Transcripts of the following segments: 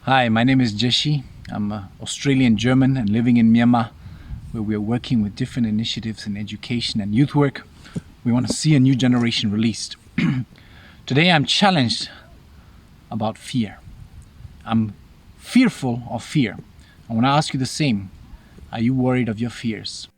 Hi, my name is Jeshi. I'm an Australian German and living in Myanmar, where we are working with different initiatives in education and youth work. We want to see a new generation released. Today I'm challenged about fear. I'm fearful of fear. I want to ask you the same. Are you worried of your fears?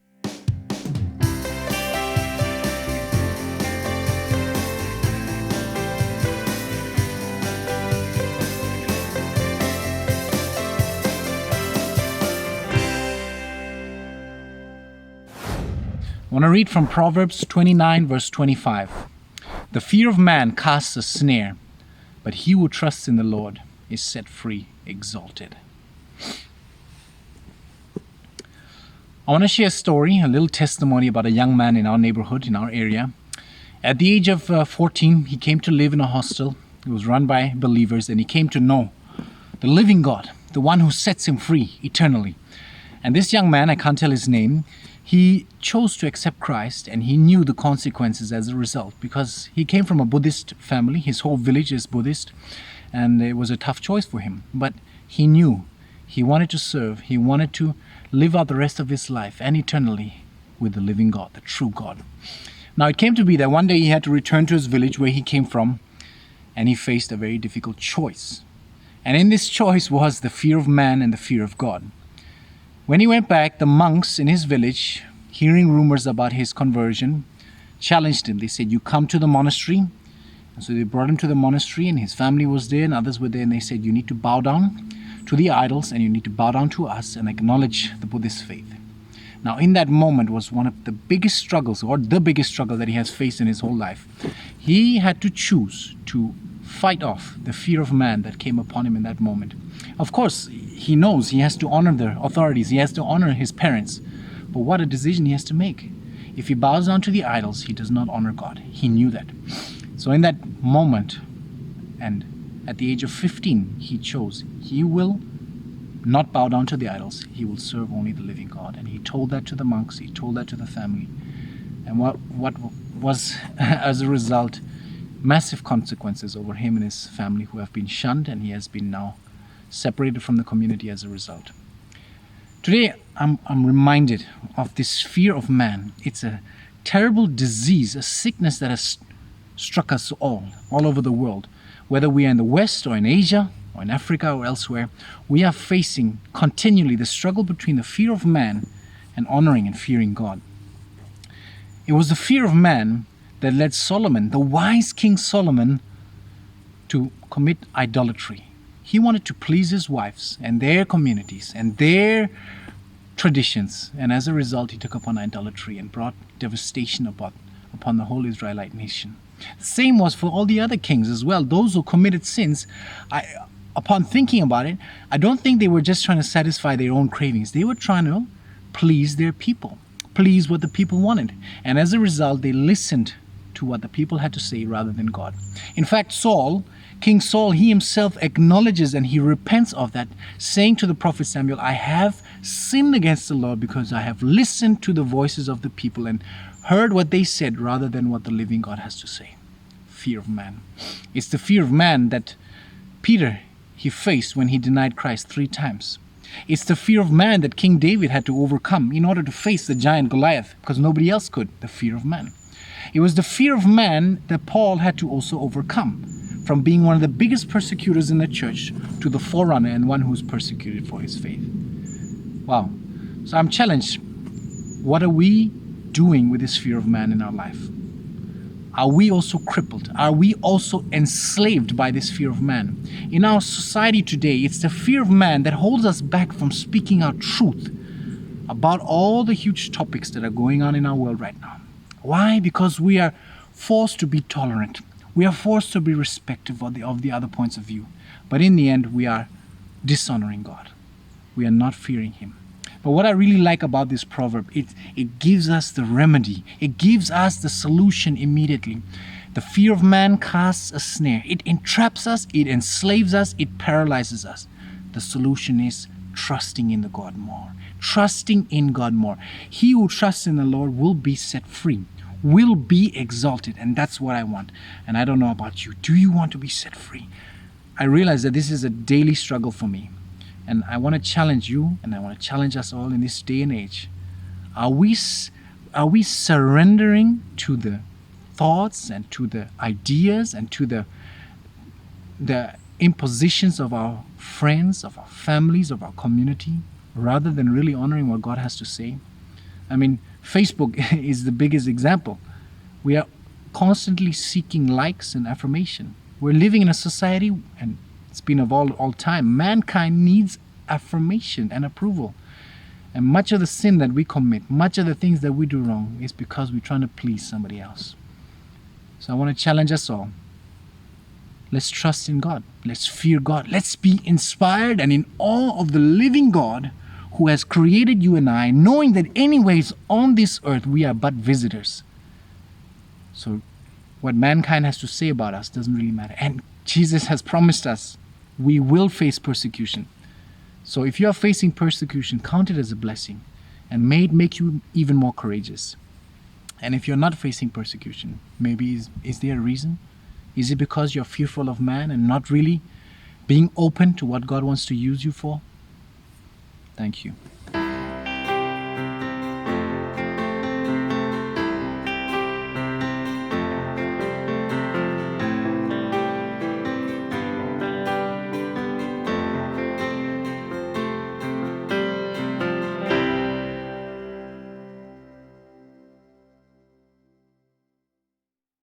I want to read from Proverbs 29 verse 25. The fear of man casts a snare, but he who trusts in the Lord is set free, exalted. I want to share a story, a little testimony about a young man in our neighborhood, in our area. At the age of 14, he came to live in a hostel. It was run by believers, and he came to know the living God, the one who sets him free eternally. And this young man, I can't tell his name, he chose to accept Christ, and he knew the consequences as a result, because he came from a Buddhist family. His whole village is Buddhist, and it was a tough choice for him. But he knew he wanted to serve, he wanted to live out the rest of his life and eternally with the living God, the true God. Now it came to be that one day he had to return to his village where he came from, and he faced a very difficult choice. And in this choice was the fear of man and the fear of God. When he went back, the monks in his village, hearing rumors about his conversion, challenged him. They said, "You come to the monastery." And so they brought him to the monastery, and his family was there and others were there, and they said, "You need to bow down to the idols, and you need to bow down to us and acknowledge the Buddhist faith." Now in that moment was one of the biggest struggles, or the biggest struggle that he has faced in his whole life. He had to choose to fight off the fear of man that came upon him in that moment. Of course, he knows he has to honor the authorities, he has to honor his parents, but what a decision he has to make. If he bows down to the idols, he does not honor God. He knew that. So in that moment, and at the age of 15, he chose, he will not bow down to the idols, he will serve only the living God. And he told that to the monks, he told that to the family. And what was, as a result, massive consequences over him and his family, who have been shunned, and he has been now separated from the community as a result. Today, I'm reminded of this fear of man. It's a terrible disease, a sickness that has struck us all over the world. Whether we are in the West or in Asia or in Africa or elsewhere, we are facing continually the struggle between the fear of man and honoring and fearing God. It was the fear of man that led Solomon, the wise King Solomon, to commit idolatry. He wanted to please his wives and their communities and their traditions, and as a result he took upon idolatry and brought devastation upon the whole Israelite nation. The same was for all the other kings as well. Those who committed sins, upon thinking about it, I don't think they were just trying to satisfy their own cravings. They were trying to please their people, please what the people wanted, and as a result they listened to what the people had to say rather than God. In fact, King Saul, he himself acknowledges and he repents of that, saying to the prophet Samuel, "I have sinned against the Lord because I have listened to the voices of the people and heard what they said rather than what the living God has to say." Fear of man. It's the fear of man that Peter, he faced when he denied Christ 3 times. It's the fear of man that King David had to overcome in order to face the giant Goliath, because nobody else could. The fear of man. It was the fear of man that Paul had to also overcome, from being one of the biggest persecutors in the church to the forerunner and one who's persecuted for his faith. Wow. So I'm challenged. What are we doing with this fear of man in our life? Are we also crippled? Are we also enslaved by this fear of man? In our society today, it's the fear of man that holds us back from speaking our truth about all the huge topics that are going on in our world right now. Why? Because we are forced to be tolerant. We are forced to be respectful of the other points of view. But in the end, we are dishonoring God. We are not fearing Him. But what I really like about this proverb, it gives us the remedy. It gives us the solution immediately. The fear of man casts a snare. It entraps us, it enslaves us, it paralyzes us. The solution is trusting in the God more. Trusting in God more. He who trusts in the Lord will be set free, will be exalted, and that's what I want. And I don't know about you. Do you want to be set free? I realize that this is a daily struggle for me. And I want to challenge you, and I want to challenge us all in this day and age. Are we surrendering to the thoughts and to the ideas and to the impositions of our friends, of our families, of our community, rather than really honoring what God has to say? I mean, Facebook is the biggest example. We are constantly seeking likes and affirmation. We're living in a society, and it's been of all time, mankind needs affirmation and approval. And much of the sin that we commit, much of the things that we do wrong, is because we're trying to please somebody else. So I want to challenge us all. Let's trust in God. Let's fear God. Let's be inspired and in awe of the living God who has created you and I, knowing that anyways on this earth we are but visitors. So what mankind has to say about us doesn't really matter. And Jesus has promised us we will face persecution. So if you are facing persecution, count it as a blessing, and may it make you even more courageous. And if you're not facing persecution, maybe is there a reason? Is it because you're fearful of man and not really being open to what God wants to use you for? Thank you.